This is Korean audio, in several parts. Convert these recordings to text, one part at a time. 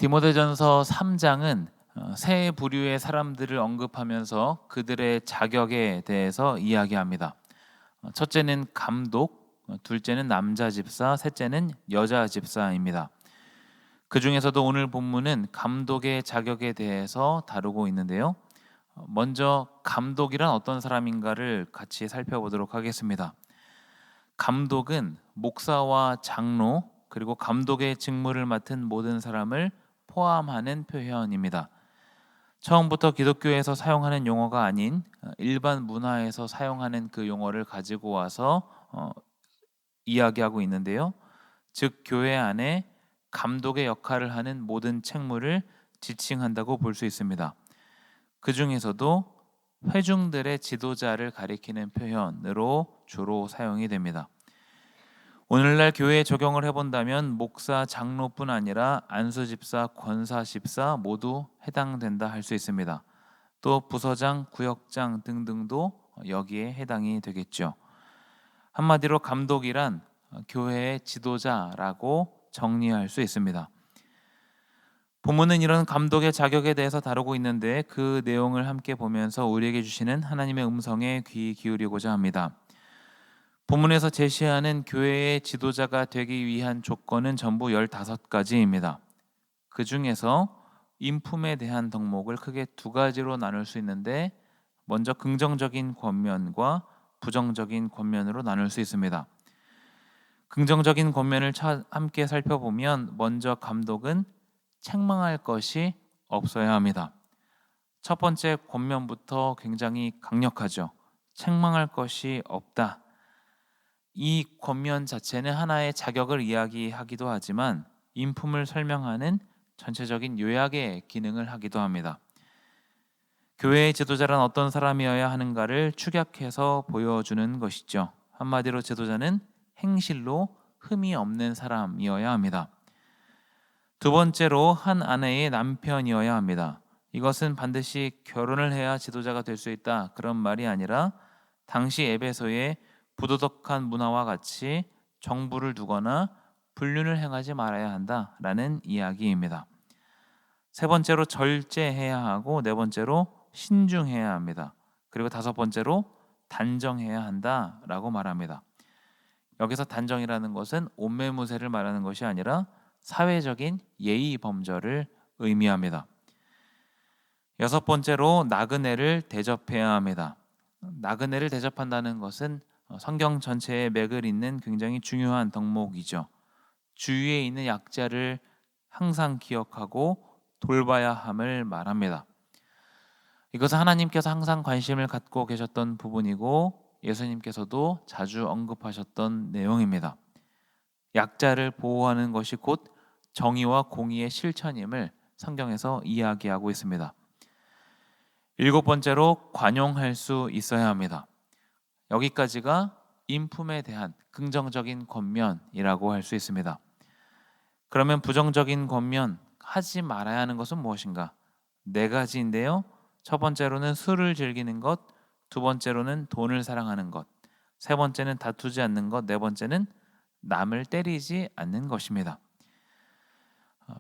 디모데전서 3장은 세 부류의 사람들을 언급하면서 그들의 자격에 대해서 이야기합니다. 첫째는 감독, 둘째는 남자 집사, 셋째는 여자 집사입니다. 그 중에서도 오늘 본문은 감독의 자격에 대해서 다루고 있는데요. 먼저 감독이란 어떤 사람인가를 같이 살펴보도록 하겠습니다. 감독은 목사와 장로 그리고 감독의 직무를 맡은 모든 사람을 포함하는 표현입니다. 처음부터 기독교에서 사용하는 용어가 아닌 일반 문화에서 사용하는 그 용어를 가지고 와서 이야기하고 있는데요. 즉 교회 안에 감독의 역할을 하는 모든 책무를 지칭한다고 볼 수 있습니다. 그 중에서도 회중들의 지도자를 가리키는 표현으로 주로 사용이 됩니다. 오늘날 교회에 적용을 해본다면 목사, 장로뿐 아니라 안수집사, 권사집사 모두 해당된다 할 수 있습니다. 또 부서장, 구역장 등등도 여기에 해당이 되겠죠. 한마디로 감독이란 교회의 지도자라고 정리할 수 있습니다. 본문은 이런 감독의 자격에 대해서 다루고 있는데 그 내용을 함께 보면서 우리에게 주시는 하나님의 음성에 귀 기울이고자 합니다. 본문에서 제시하는 교회의 지도자가 되기 위한 조건은 전부 15가지입니다. 그 중에서 인품에 대한 덕목을 크게 두 가지로 나눌 수 있는데 먼저 긍정적인 권면과 부정적인 권면으로 나눌 수 있습니다. 긍정적인 권면을 함께 살펴보면 먼저 감독은 책망할 것이 없어야 합니다. 첫 번째 권면부터 굉장히 강력하죠. 책망할 것이 없다. 이 권면 자체는 하나의 자격을 이야기하기도 하지만 인품을 설명하는 전체적인 요약의 기능을 하기도 합니다. 교회의 지도자란 어떤 사람이어야 하는가를 축약해서 보여주는 것이죠. 한마디로 지도자는 행실로 흠이 없는 사람이어야 합니다. 두 번째로 한 아내의 남편이어야 합니다. 이것은 반드시 결혼을 해야 지도자가 될 수 있다 그런 말이 아니라 당시 에베소의 부도덕한 문화와 같이 정부를 두거나 불륜을 행하지 말아야 한다라는 이야기입니다. 세 번째로 절제해야 하고 네 번째로 신중해야 합니다. 그리고 다섯 번째로 단정해야 한다라고 말합니다. 여기서 단정이라는 것은 옷매무새를 말하는 것이 아니라 사회적인 예의 범절을 의미합니다. 여섯 번째로 나그네를 대접해야 합니다. 나그네를 대접한다는 것은 성경 전체의 맥을 잇는 굉장히 중요한 덕목이죠. 주위에 있는 약자를 항상 기억하고 돌봐야 함을 말합니다. 이것은 하나님께서 항상 관심을 갖고 계셨던 부분이고 예수님께서도 자주 언급하셨던 내용입니다. 약자를 보호하는 것이 곧 정의와 공의의 실천임을 성경에서 이야기하고 있습니다. 일곱 번째로 관용할 수 있어야 합니다. 여기까지가 인품에 대한 긍정적인 권면이라고 할 수 있습니다. 그러면 부정적인 권면, 하지 말아야 하는 것은 무엇인가? 네 가지인데요. 첫 번째로는 술을 즐기는 것, 두 번째로는 돈을 사랑하는 것, 세 번째는 다투지 않는 것, 네 번째는 남을 때리지 않는 것입니다.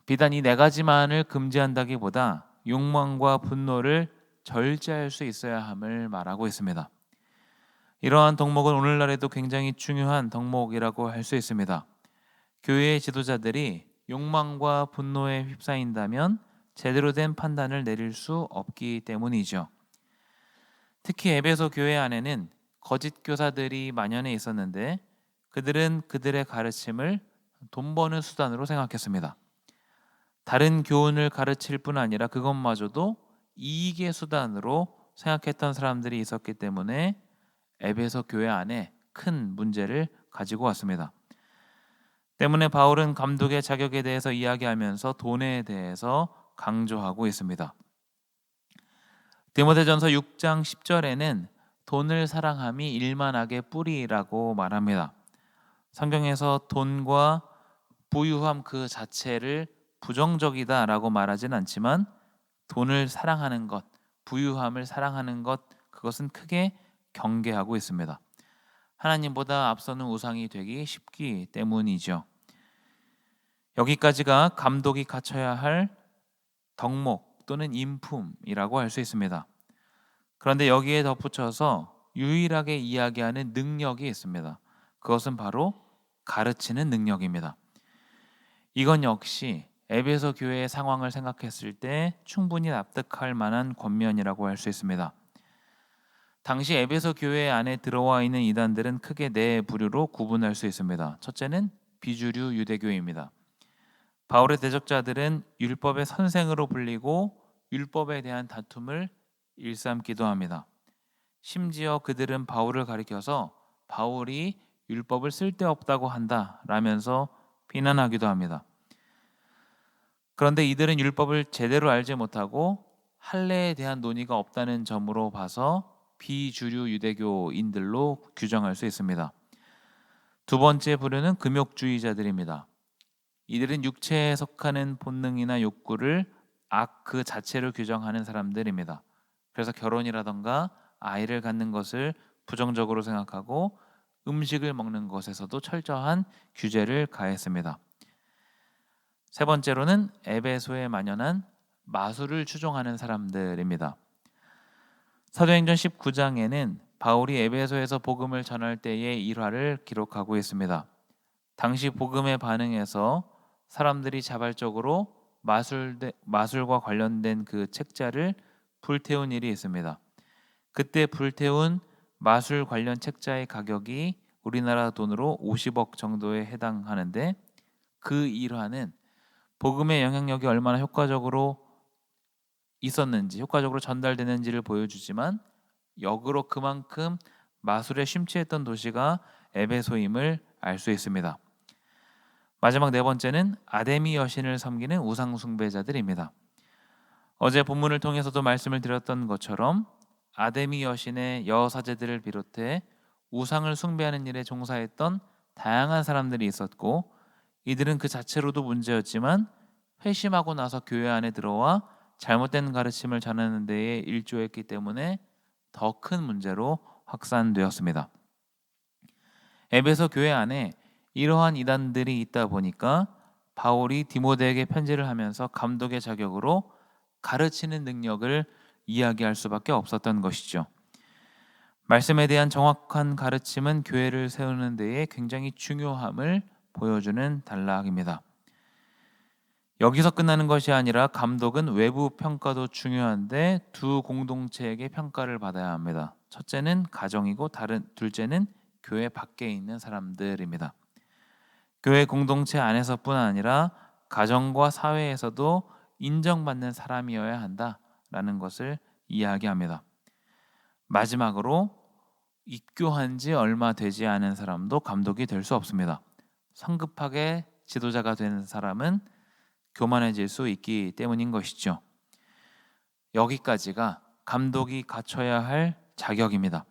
비단 이 네 가지만을 금지한다기보다 욕망과 분노를 절제할 수 있어야 함을 말하고 있습니다. 이러한 덕목은 오늘날에도 굉장히 중요한 덕목이라고 할 수 있습니다. 교회의 지도자들이 욕망과 분노에 휩싸인다면 제대로 된 판단을 내릴 수 없기 때문이죠. 특히 에베소 교회 안에는 거짓 교사들이 만연해 있었는데 그들은 그들의 가르침을 돈 버는 수단으로 생각했습니다. 다른 교훈을 가르칠 뿐 아니라 그것마저도 이익의 수단으로 생각했던 사람들이 있었기 때문에 에베소 교회 안에 큰 문제를 가지고 왔습니다. 때문에 바울은 감독의 자격에 대해서 이야기하면서 돈에 대해서 강조하고 있습니다. 디모데전서 6장 10절에는 돈을 사랑함이 일만 악의 뿌리라고 말합니다. 성경에서 돈과 부유함 그 자체를 부정적이다라고 말하진 않지만 돈을 사랑하는 것, 부유함을 사랑하는 것 그것은 크게 경계하고 있습니다. 하나님보다 앞서는 우상이 되기 쉽기 때문이죠. 여기까지가 감독이 갖춰야 할 덕목 또는 인품이라고 할 수 있습니다. 그런데 여기에 덧붙여서 유일하게 이야기하는 능력이 있습니다. 그것은 바로 가르치는 능력입니다. 이건 역시 에베소 교회의 상황을 생각했을 때 충분히 납득할 만한 권면이라고 할 수 있습니다. 당시 에베소 교회 안에 들어와 있는 이단들은 크게 네 부류로 구분할 수 있습니다. 첫째는 비주류 유대교입니다. 바울의 대적자들은 율법의 선생으로 불리고 율법에 대한 다툼을 일삼기도 합니다. 심지어 그들은 바울을 가리켜서 바울이 율법을 쓸데없다고 한다라면서 비난하기도 합니다. 그런데 이들은 율법을 제대로 알지 못하고 할례에 대한 논의가 없다는 점으로 봐서 비주류 유대교인들로 규정할 수 있습니다. 두 번째 부류는 금욕주의자들입니다. 이들은 육체에 속하는 본능이나 욕구를 악 그 자체로 규정하는 사람들입니다. 그래서 결혼이라던가 아이를 갖는 것을 부정적으로 생각하고 음식을 먹는 것에서도 철저한 규제를 가했습니다. 세 번째로는 에베소에 만연한 마술을 추종하는 사람들입니다. 사도행전 19장에는 바울이 에베소에서 복음을 전할 때의 일화를 기록하고 있습니다. 당시 복음에 반응해서 사람들이 자발적으로 마술과 관련된 그 책자를 불태운 일이 있습니다. 그때 불태운 마술 관련 책자의 가격이 우리나라 돈으로 50억 정도에 해당하는데 그 일화는 복음의 영향력이 얼마나 효과적으로 있었는지, 효과적으로 전달되는지를 보여주지만 역으로 그만큼 마술에 심취했던 도시가 에베소임을 알 수 있습니다. 마지막 네 번째는 아데미 여신을 섬기는 우상 숭배자들입니다. 어제 본문을 통해서도 말씀을 드렸던 것처럼 아데미 여신의 여사제들을 비롯해 우상을 숭배하는 일에 종사했던 다양한 사람들이 있었고 이들은 그 자체로도 문제였지만 회심하고 나서 교회 안에 들어와 잘못된 가르침을 전하는 데에 일조했기 때문에 더 큰 문제로 확산되었습니다. 에베소 교회 안에 이러한 이단들이 있다 보니까 바울이 디모데에게 편지를 하면서 감독의 자격으로 가르치는 능력을 이야기할 수밖에 없었던 것이죠. 말씀에 대한 정확한 가르침은 교회를 세우는 데에 굉장히 중요함을 보여주는 단락입니다. 여기서 끝나는 것이 아니라 감독은 외부 평가도 중요한데 두 공동체에게 평가를 받아야 합니다. 첫째는 가정이고 둘째는 교회 밖에 있는 사람들입니다. 교회 공동체 안에서뿐 아니라 가정과 사회에서도 인정받는 사람이어야 한다라는 것을 이야기합니다. 마지막으로 입교한 지 얼마 되지 않은 사람도 감독이 될 수 없습니다. 성급하게 지도자가 되는 사람은 교만해질 수 있기 때문인 것이죠. 여기까지가 감독이 갖춰야 할 자격입니다.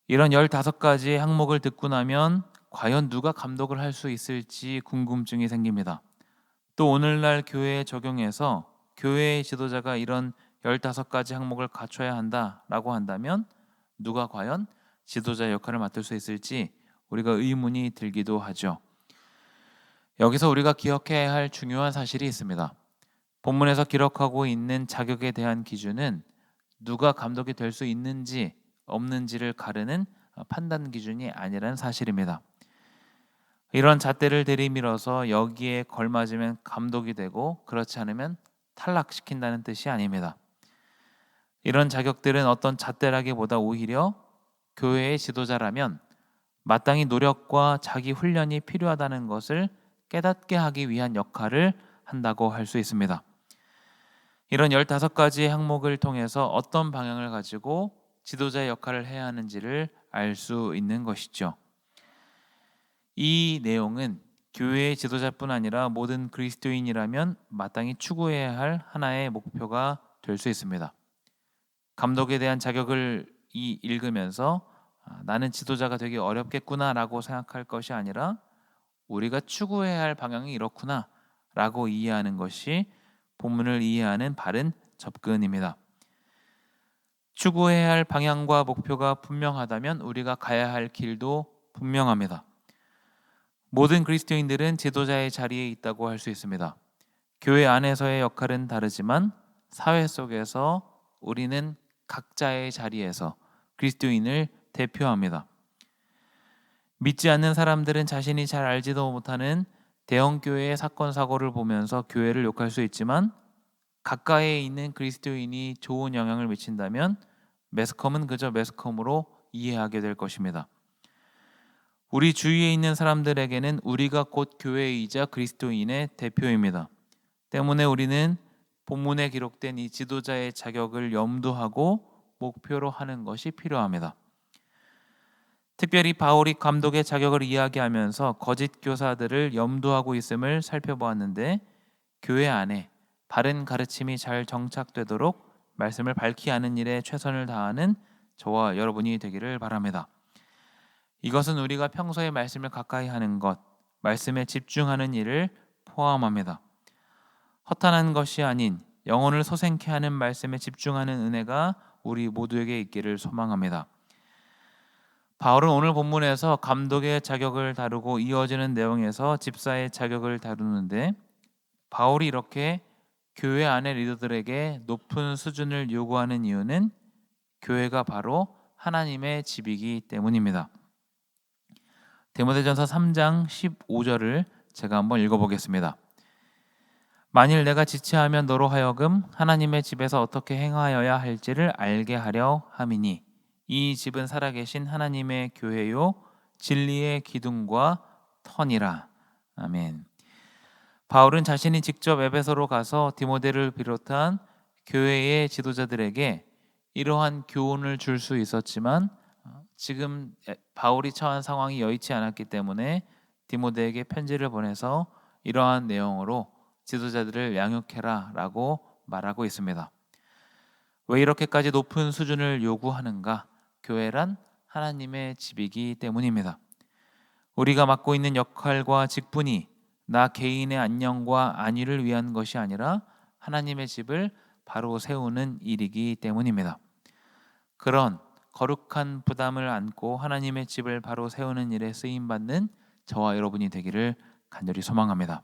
이런 15가지 항목을 듣고 나면 과연 누가 감독을 할 수 있을지 궁금증이 생깁니다. 또 오늘날 교회에 적용해서 교회의 지도자가 이런 15가지 항목을 갖춰야 한다라고 한다면 누가 과연 지도자 역할을 맡을 수 있을지 우리가 의문이 들기도 하죠. 여기서 우리가 기억해야 할 중요한 사실이 있습니다. 본문에서 기록하고 있는 자격에 대한 기준은 누가 감독이 될 수 있는지 없는지를 가르는 판단 기준이 아니라는 사실입니다. 이런 잣대를 들이밀어서 여기에 걸맞으면 감독이 되고 그렇지 않으면 탈락시킨다는 뜻이 아닙니다. 이런 자격들은 어떤 잣대라기보다 오히려 교회의 지도자라면 마땅히 노력과 자기 훈련이 필요하다는 것을 깨닫게 하기 위한 역할을 한다고 할 수 있습니다. 이런 15가지 항목을 통해서 어떤 방향을 가지고 지도자의 역할을 해야 하는지를 알 수 있는 것이죠. 이 내용은 교회의 지도자뿐 아니라 모든 그리스도인이라면 마땅히 추구해야 할 하나의 목표가 될 수 있습니다. 감독에 대한 자격을 읽으면서 나는 지도자가 되기 어렵겠구나라고 생각할 것이 아니라 우리가 추구해야 할 방향이 이렇구나라고 이해하는 것이 본문을 이해하는 바른 접근입니다. 추구해야 할 방향과 목표가 분명하다면 우리가 가야 할 길도 분명합니다. 모든 그리스도인들은 지도자의 자리에 있다고 할 수 있습니다. 교회 안에서의 역할은 다르지만 사회 속에서 우리는 각자의 자리에서 그리스도인을 대표합니다. 믿지 않는 사람들은 자신이 잘 알지도 못하는 대형 교회의 사건 사고를 보면서 교회를 욕할 수 있지만, 가까이에 있는 그리스도인이 좋은 영향을 미친다면 매스컴은 그저 매스컴으로 이해하게 될 것입니다. 우리 주위에 있는 사람들에게는 우리가 곧 교회이자 그리스도인의 대표입니다. 때문에 우리는 본문에 기록된 이 지도자의 자격을 염두하고 목표로 하는 것이 필요합니다. 특별히 바울이 감독의 자격을 이야기하면서 거짓 교사들을 염두하고 있음을 살펴보았는데, 교회 안에 바른 가르침이 잘 정착되도록 말씀을 밝히 아는 일에 최선을 다하는 저와 여러분이 되기를 바랍니다. 이것은 우리가 평소에 말씀을 가까이 하는 것, 말씀에 집중하는 일을 포함합니다. 허탄한 것이 아닌 영혼을 소생케 하는 말씀에 집중하는 은혜가 우리 모두에게 있기를 소망합니다. 바울은 오늘 본문에서 감독의 자격을 다루고 이어지는 내용에서 집사의 자격을 다루는데, 바울이 이렇게 교회 안의 리더들에게 높은 수준을 요구하는 이유는 교회가 바로 하나님의 집이기 때문입니다. 디모데전서 3장 15절을 제가 한번 읽어보겠습니다. 만일 내가 지체하면 너로 하여금 하나님의 집에서 어떻게 행하여야 할지를 알게 하려 함이니 이 집은 살아계신 하나님의 교회요 진리의 기둥과 터니라. 아멘. 바울은 자신이 직접 에베소로 가서 디모데를 비롯한 교회의 지도자들에게 이러한 교훈을 줄 수 있었지만, 지금 바울이 처한 상황이 여의치 않았기 때문에 디모데에게 편지를 보내서 이러한 내용으로 지도자들을 양육해라 라고 말하고 있습니다. 왜 이렇게까지 높은 수준을 요구하는가? 교회란 하나님의 집이기 때문입니다. 우리가 맡고 있는 역할과 직분이 나 개인의 안녕과 안위를 위한 것이 아니라 하나님의 집을 바로 세우는 일이기 때문입니다. 그런 거룩한 부담을 안고 하나님의 집을 바로 세우는 일에 쓰임받는 저와 여러분이 되기를 간절히 소망합니다.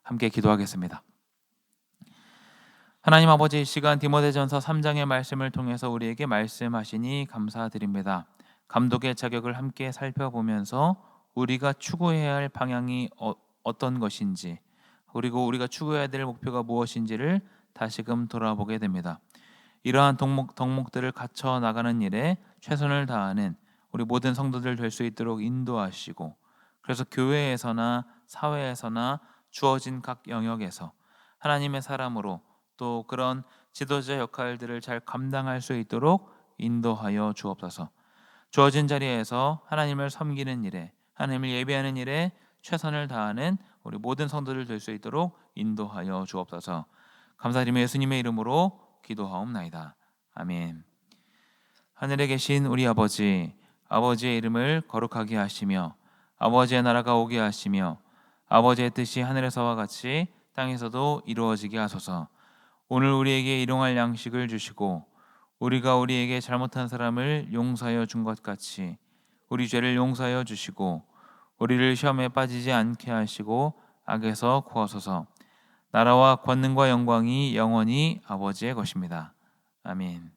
함께 기도하겠습니다. 하나님 아버지, 이 시간 디모데전서 3장의 말씀을 통해서 우리에게 말씀하시니 감사드립니다. 감독의 자격을 함께 살펴보면서 우리가 추구해야 할 방향이 어떤 것인지, 그리고 우리가 추구해야 될 목표가 무엇인지를 다시금 돌아보게 됩니다. 이러한 덕목들을 갖춰 나가는 일에 최선을 다하는 우리 모든 성도들 될 수 있도록 인도하시고, 그래서 교회에서나 사회에서나 주어진 각 영역에서 하나님의 사람으로 또 그런 지도자 역할들을 잘 감당할 수 있도록 인도하여 주옵소서. 주어진 자리에서 하나님을 섬기는 일에, 하나님을 예배하는 일에 최선을 다하는 우리 모든 성도들 될 수 있도록 인도하여 주옵소서. 감사드리며 예수님의 이름으로 기도하옵나이다. 아멘. 하늘에 계신 우리 아버지, 아버지의 이름을 거룩하게 하시며 아버지의 나라가 오게 하시며 아버지의 뜻이 하늘에서와 같이 땅에서도 이루어지게 하소서. 오늘 우리에게 일용할 양식을 주시고 우리가 우리에게 잘못한 사람을 용서하여 준 것 같이 우리 죄를 용서하여 주시고 우리를 시험에 빠지지 않게 하시고 악에서 구하소서. 나라와 권능과 영광이 영원히 아버지의 것입니다. 아멘.